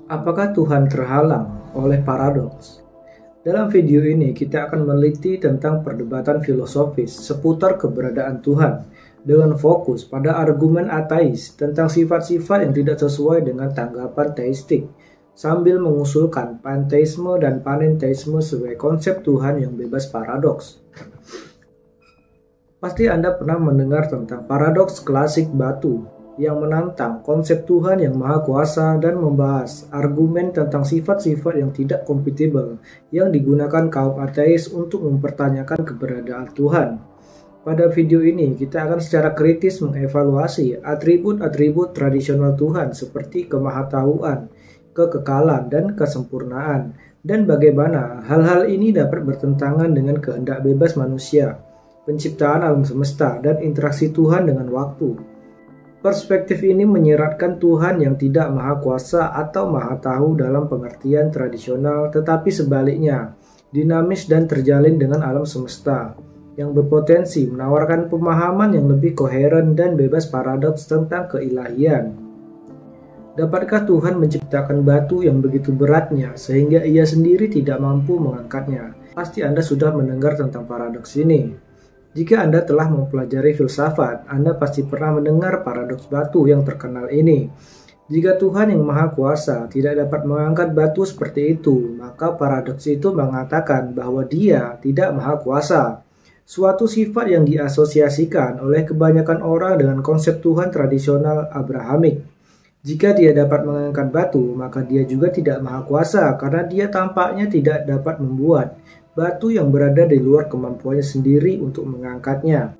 Apakah Tuhan terhalang oleh paradoks? Dalam video ini kita akan meneliti tentang perdebatan filosofis seputar keberadaan Tuhan dengan fokus pada argumen ateis tentang sifat-sifat yang tidak sesuai dengan tanggapan teistik sambil mengusulkan panteisme dan panenteisme sebagai konsep Tuhan yang bebas paradoks. Pasti Anda pernah mendengar tentang paradoks klasik batu yang menantang konsep Tuhan yang Maha Kuasa dan membahas argumen tentang sifat-sifat yang tidak kompatibel yang digunakan kaum ateis untuk mempertanyakan keberadaan Tuhan. Pada video ini, kita akan secara kritis mengevaluasi atribut-atribut tradisional Tuhan seperti kemahatauan, kekekalan, dan kesempurnaan, dan bagaimana hal-hal ini dapat bertentangan dengan kehendak bebas manusia, penciptaan alam semesta, dan interaksi Tuhan dengan waktu. Perspektif ini menyiratkan Tuhan yang tidak maha kuasa atau maha tahu dalam pengertian tradisional, tetapi sebaliknya, dinamis dan terjalin dengan alam semesta, yang berpotensi menawarkan pemahaman yang lebih koheren dan bebas paradoks tentang keilahian. Dapatkah Tuhan menciptakan batu yang begitu beratnya sehingga ia sendiri tidak mampu mengangkatnya? Pasti Anda sudah mendengar tentang paradoks ini. Jika Anda telah mempelajari filsafat, Anda pasti pernah mendengar paradoks batu yang terkenal ini. Jika Tuhan yang Maha Kuasa tidak dapat mengangkat batu seperti itu, maka paradoks itu mengatakan bahwa Dia tidak Maha Kuasa. Suatu sifat yang diasosiasikan oleh kebanyakan orang dengan konsep Tuhan tradisional Abrahamik. Jika Dia dapat mengangkat batu, maka Dia juga tidak Maha Kuasa karena Dia tampaknya tidak dapat membuat batu yang berada di luar kemampuannya sendiri untuk mengangkatnya.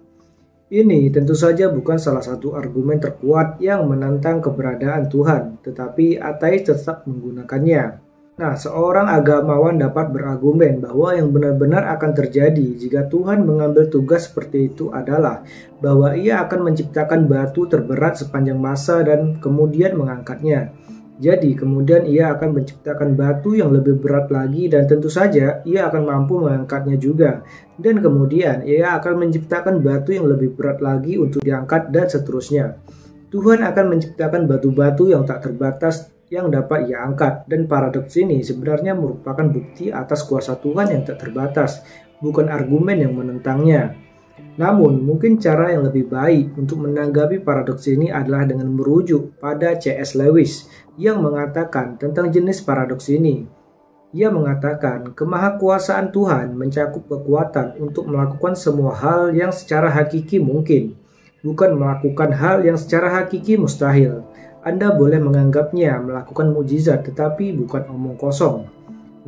Ini tentu saja bukan salah satu argumen terkuat yang menentang keberadaan Tuhan, tetapi ateis tetap menggunakannya. Nah, seorang agamawan dapat berargumen bahwa yang benar-benar akan terjadi jika Tuhan mengambil tugas seperti itu adalah bahwa Ia akan menciptakan batu terberat sepanjang masa dan kemudian mengangkatnya. Jadi kemudian Ia akan menciptakan batu yang lebih berat lagi dan tentu saja Ia akan mampu mengangkatnya juga. Dan kemudian Ia akan menciptakan batu yang lebih berat lagi untuk diangkat dan seterusnya. Tuhan akan menciptakan batu-batu yang tak terbatas yang dapat Ia angkat. Dan paradoks ini sebenarnya merupakan bukti atas kuasa Tuhan yang tak terbatas, bukan argumen yang menentangnya. Namun, mungkin cara yang lebih baik untuk menanggapi paradoks ini adalah dengan merujuk pada C.S. Lewis yang mengatakan tentang jenis paradoks ini. Ia mengatakan kemahakuasaan Tuhan mencakup kekuatan untuk melakukan semua hal yang secara hakiki mungkin, bukan melakukan hal yang secara hakiki mustahil. Anda boleh menganggapnya melakukan mukjizat tetapi bukan omong kosong.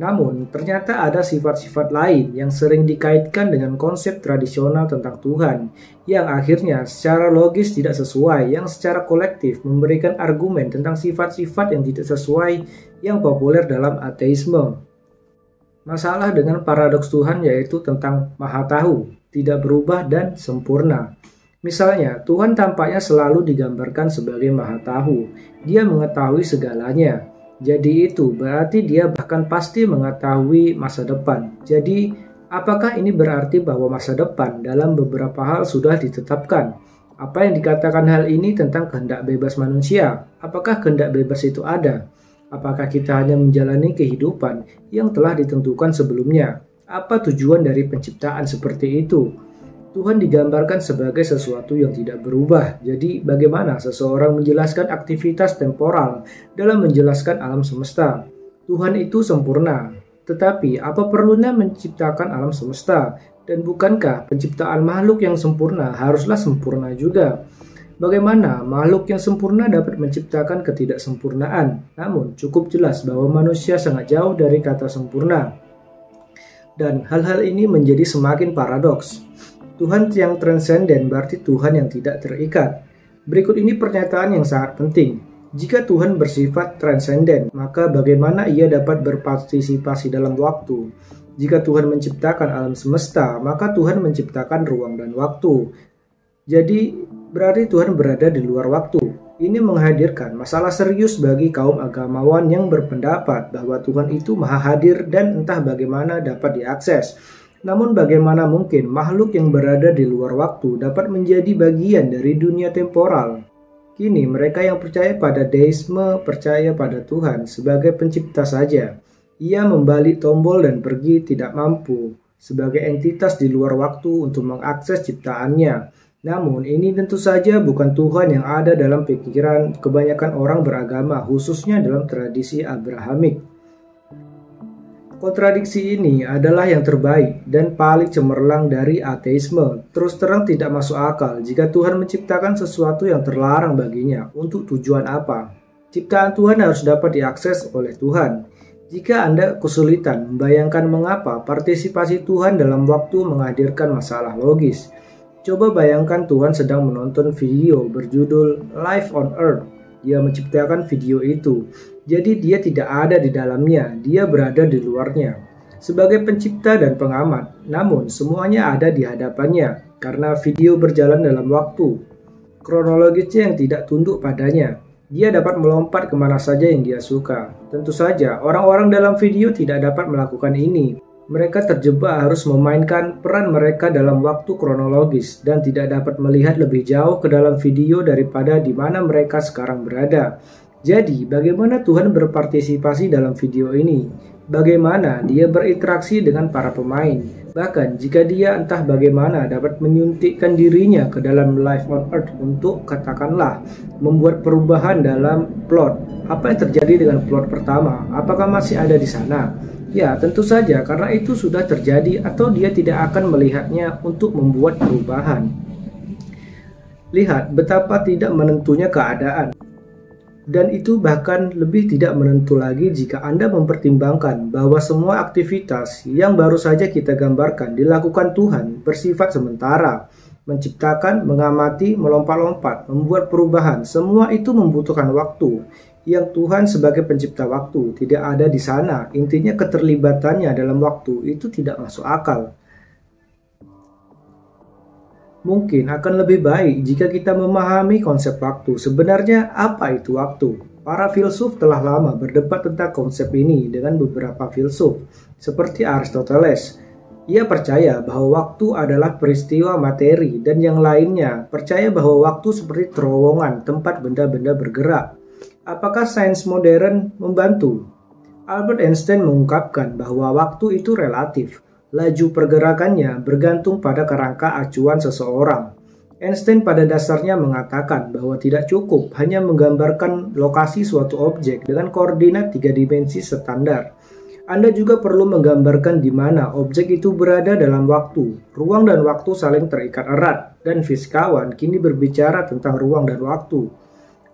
Namun, ternyata ada sifat-sifat lain yang sering dikaitkan dengan konsep tradisional tentang Tuhan, yang akhirnya secara logis tidak sesuai, yang secara kolektif memberikan argumen tentang sifat-sifat yang tidak sesuai yang populer dalam ateisme. Masalah dengan paradoks Tuhan yaitu tentang maha tahu, tidak berubah dan sempurna. Misalnya, Tuhan tampaknya selalu digambarkan sebagai maha tahu. Dia mengetahui segalanya. Jadi itu berarti Dia bahkan pasti mengetahui masa depan. Jadi apakah ini berarti bahwa masa depan dalam beberapa hal sudah ditetapkan? Apa yang dikatakan hal ini tentang kehendak bebas manusia? Apakah kehendak bebas itu ada? Apakah kita hanya menjalani kehidupan yang telah ditentukan sebelumnya? Apa tujuan dari penciptaan seperti itu? Tuhan digambarkan sebagai sesuatu yang tidak berubah. Jadi bagaimana seseorang menjelaskan aktivitas temporal dalam menjelaskan alam semesta? Tuhan itu sempurna. Tetapi apa perlunya menciptakan alam semesta? Dan bukankah penciptaan makhluk yang sempurna haruslah sempurna juga? Bagaimana makhluk yang sempurna dapat menciptakan ketidaksempurnaan? Namun cukup jelas bahwa manusia sangat jauh dari kata sempurna. Dan hal-hal ini menjadi semakin paradoks. Tuhan yang transenden berarti Tuhan yang tidak terikat. Berikut ini pernyataan yang sangat penting. Jika Tuhan bersifat transenden, maka bagaimana Ia dapat berpartisipasi dalam waktu? Jika Tuhan menciptakan alam semesta, maka Tuhan menciptakan ruang dan waktu. Jadi, berarti Tuhan berada di luar waktu. Ini menghadirkan masalah serius bagi kaum agamawan yang berpendapat bahwa Tuhan itu maha hadir dan entah bagaimana dapat diakses. Namun bagaimana mungkin makhluk yang berada di luar waktu dapat menjadi bagian dari dunia temporal? Kini mereka yang percaya pada deisme percaya pada Tuhan sebagai pencipta saja. Ia membalik tombol dan pergi tidak mampu sebagai entitas di luar waktu untuk mengakses ciptaannya. Namun ini tentu saja bukan Tuhan yang ada dalam pikiran kebanyakan orang beragama, khususnya dalam tradisi Abrahamik. Kontradiksi ini adalah yang terbaik dan paling cemerlang dari ateisme. Terus terang tidak masuk akal jika Tuhan menciptakan sesuatu yang terlarang baginya. Untuk tujuan apa? Ciptaan Tuhan harus dapat diakses oleh Tuhan. Jika Anda kesulitan membayangkan mengapa partisipasi Tuhan dalam waktu menghadirkan masalah logis, coba bayangkan Tuhan sedang menonton video berjudul Life on Earth. Dia menciptakan video itu. Jadi dia tidak ada di dalamnya, dia berada di luarnya. Sebagai pencipta dan pengamat, namun semuanya ada di hadapannya karena video berjalan dalam waktu. Kronologisnya yang tidak tunduk padanya. Dia dapat melompat kemana saja yang dia suka. Tentu saja, orang-orang dalam video tidak dapat melakukan ini. Mereka terjebak harus memainkan peran mereka dalam waktu kronologis dan tidak dapat melihat lebih jauh ke dalam video daripada di mana mereka sekarang berada. Jadi, bagaimana Tuhan berpartisipasi dalam video ini? Bagaimana dia berinteraksi dengan para pemain? Bahkan jika dia entah bagaimana dapat menyuntikkan dirinya ke dalam Life on Earth untuk katakanlah membuat perubahan dalam plot. Apa yang terjadi dengan plot pertama? Apakah masih ada di sana? Ya, tentu saja karena itu sudah terjadi atau dia tidak akan melihatnya untuk membuat perubahan. Lihat betapa tidak menentunya keadaan. Dan itu bahkan lebih tidak menentu lagi jika Anda mempertimbangkan bahwa semua aktivitas yang baru saja kita gambarkan dilakukan Tuhan bersifat sementara. Menciptakan, mengamati, melompat-lompat, membuat perubahan, semua itu membutuhkan waktu. Yang Tuhan sebagai pencipta waktu tidak ada di sana. Intinya keterlibatannya dalam waktu itu tidak masuk akal. Mungkin akan lebih baik jika kita memahami konsep waktu. Sebenarnya apa itu waktu? Para filsuf telah lama berdebat tentang konsep ini dengan beberapa filsuf, seperti Aristoteles. Ia percaya bahwa waktu adalah peristiwa materi dan yang lainnya percaya bahwa waktu seperti terowongan tempat benda-benda bergerak. Apakah sains modern membantu? Albert Einstein mengungkapkan bahwa waktu itu relatif. Laju pergerakannya bergantung pada kerangka acuan seseorang. Einstein pada dasarnya mengatakan bahwa tidak cukup hanya menggambarkan lokasi suatu objek dengan koordinat 3 dimensi standar. Anda juga perlu menggambarkan di mana objek itu berada dalam waktu. Ruang dan waktu saling terikat erat, dan fisikawan kini berbicara tentang ruang dan waktu.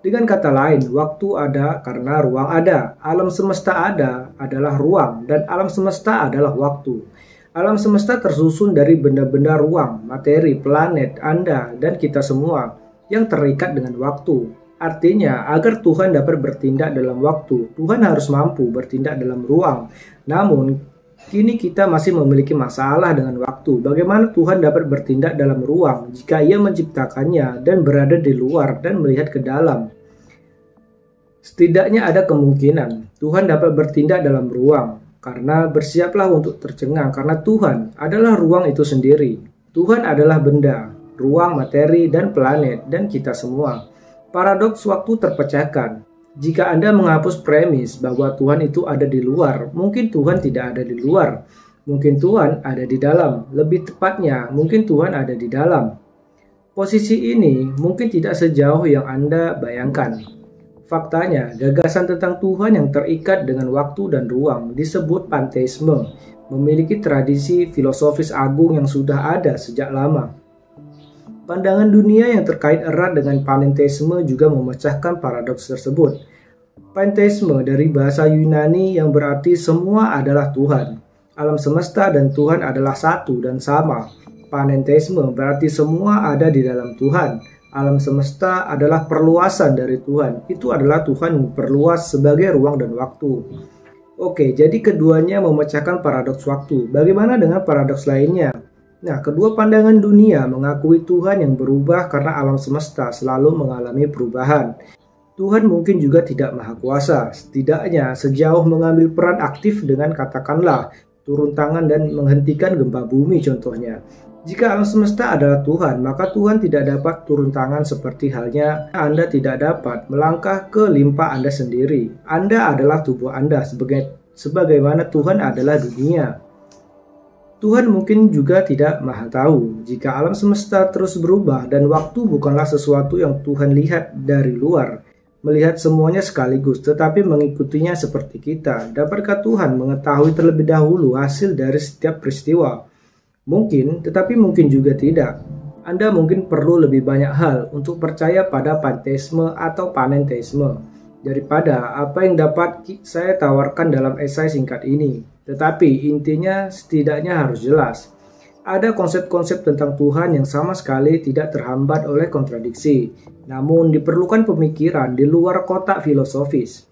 Dengan kata lain, waktu ada karena ruang ada. Alam semesta ada adalah ruang, dan alam semesta adalah waktu. Alam semesta tersusun dari benda-benda ruang, materi, planet, Anda, dan kita semua yang terikat dengan waktu. Artinya, agar Tuhan dapat bertindak dalam waktu, Tuhan harus mampu bertindak dalam ruang. Namun, kini kita masih memiliki masalah dengan waktu. Bagaimana Tuhan dapat bertindak dalam ruang jika Ia menciptakannya dan berada di luar dan melihat ke dalam? Setidaknya ada kemungkinan Tuhan dapat bertindak dalam ruang, karena bersiaplah untuk tercengang karena Tuhan adalah ruang itu sendiri. Tuhan adalah benda, ruang, materi, dan planet, dan kita semua. Paradoks waktu terpecahkan. Jika Anda menghapus premis bahwa Tuhan itu ada di luar, mungkin Tuhan tidak ada di luar. Mungkin Tuhan ada di dalam. Lebih tepatnya, mungkin Tuhan ada di dalam. Posisi ini mungkin tidak sejauh yang Anda bayangkan. Faktanya, gagasan tentang Tuhan yang terikat dengan waktu dan ruang disebut panteisme, memiliki tradisi filosofis agung yang sudah ada sejak lama. Pandangan dunia yang terkait erat dengan panentheisme juga memecahkan paradoks tersebut. Pantheisme dari bahasa Yunani yang berarti semua adalah Tuhan. Alam semesta dan Tuhan adalah satu dan sama. Panentheisme berarti semua ada di dalam Tuhan. Alam semesta adalah perluasan dari Tuhan. Itu adalah Tuhan memperluas sebagai ruang dan waktu. Oke, jadi keduanya memecahkan paradoks waktu. Bagaimana dengan paradoks lainnya? Nah, kedua pandangan dunia mengakui Tuhan yang berubah karena alam semesta selalu mengalami perubahan. Tuhan mungkin juga tidak maha kuasa, setidaknya sejauh mengambil peran aktif dengan katakanlah turun tangan dan menghentikan gempa bumi contohnya. Jika alam semesta adalah Tuhan, maka Tuhan tidak dapat turun tangan seperti halnya Anda tidak dapat melangkah ke limpa Anda sendiri. Anda adalah tubuh Anda, sebagaimana Tuhan adalah dunia. Tuhan mungkin juga tidak maha tahu jika alam semesta terus berubah dan waktu bukanlah sesuatu yang Tuhan lihat dari luar, melihat semuanya sekaligus, tetapi mengikutinya seperti kita. Dapatkah Tuhan mengetahui terlebih dahulu hasil dari setiap peristiwa? Mungkin, tetapi mungkin juga tidak. Anda mungkin perlu lebih banyak hal untuk percaya pada panteisme atau panenteisme daripada apa yang dapat saya tawarkan dalam esai singkat ini. Tetapi intinya setidaknya harus jelas. Ada konsep-konsep tentang Tuhan yang sama sekali tidak terhambat oleh kontradiksi. Namun diperlukan pemikiran di luar kotak filosofis.